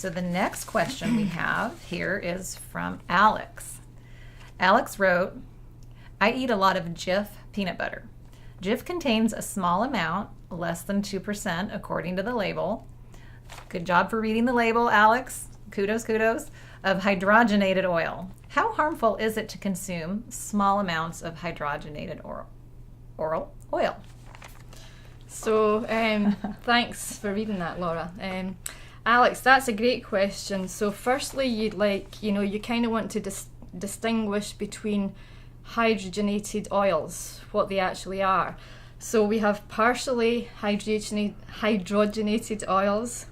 So the next question we have here is from Alex. Alex wrote, I eat a lot of Jif peanut butter. Jif contains a small amount, less than 2% according to the label. Good job for reading the label, Alex. Kudos, of hydrogenated oil. How harmful is it to consume small amounts of hydrogenated oil? So thanks for reading that, Laura. Alex, that's a great question. So firstly, you kind of want to distinguish between hydrogenated oils, what they actually are. So we have partially hydrogenated oils,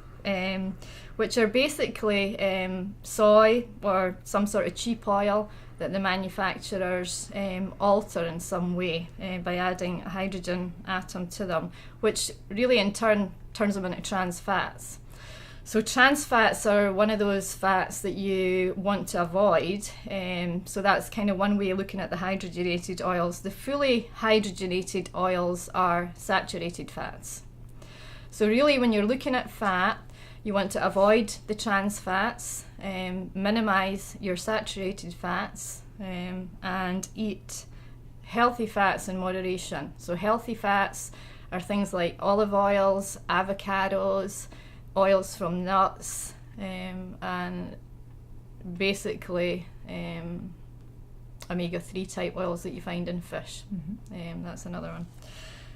which are basically soy or some sort of cheap oil that the manufacturers alter in some way by adding a hydrogen atom to them, which really in turn turns them into trans fats. So trans fats are one of those fats that you want to avoid. So that's kind of one way of looking at the hydrogenated oils. The fully hydrogenated oils are saturated fats. So really when you're looking at fat, you want to avoid the trans fats, minimize your saturated fats, and eat healthy fats in moderation. So healthy fats are things like olive oils, avocados, oils from nuts, and basically omega-3 type oils that you find in fish. That's another one.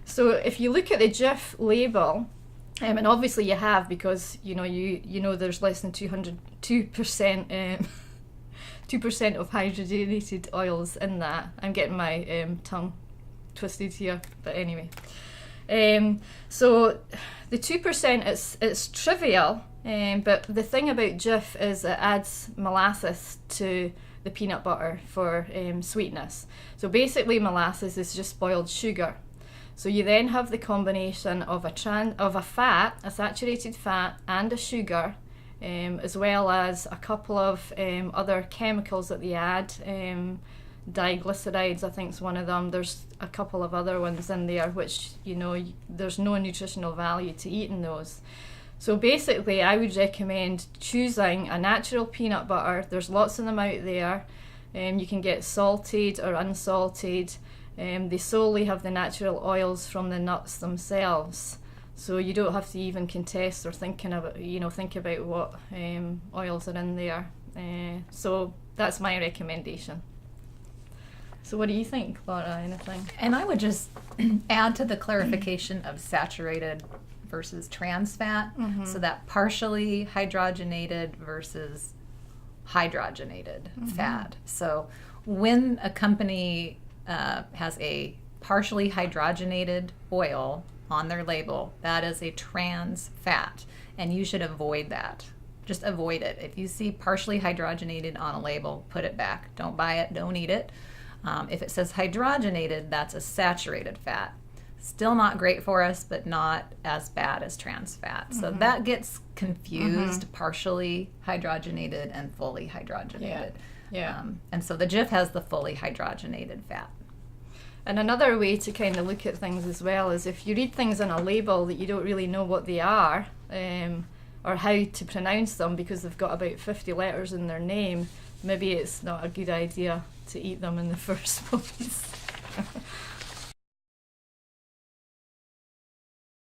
So if you look at the Jif label, and obviously you have, because you know there's less than 2% 2% of hydrogenated oils in that. I'm getting my tongue twisted here, but anyway. So the 2%, it's trivial, but the thing about Jif is it adds molasses to the peanut butter for sweetness. So basically molasses is just boiled sugar. So you then have the combination of a fat, a saturated fat, and a sugar, as well as a couple of other chemicals that they add. Diglycerides, I think, is one of them. There's a couple of other ones in there which, there's no nutritional value to eating those. So basically, I would recommend choosing a natural peanut butter. There's lots of them out there. You can get salted or unsalted. They solely have the natural oils from the nuts themselves. So you don't have to even contest or think about what oils are in there. So that's my recommendation. So what do you think, Laura? Anything? And I would just add to the clarification of saturated versus trans fat. So that partially hydrogenated versus hydrogenated fat. So when a company has a partially hydrogenated oil on their label, that is a trans fat, and you should avoid that. Just avoid it. If you see partially hydrogenated on a label, put it back. Don't buy it, don't eat it. If it says hydrogenated, that's a saturated fat. Still not great for us, but not as bad as trans fat. So that gets confused, partially hydrogenated and fully hydrogenated. Yeah. And so the Jif has the fully hydrogenated fat. And another way to kind of look at things as well is if you read things on a label that you don't really know what they are, or how to pronounce them because they've got about 50 letters in their name, maybe it's not a good idea to eat them in the first place.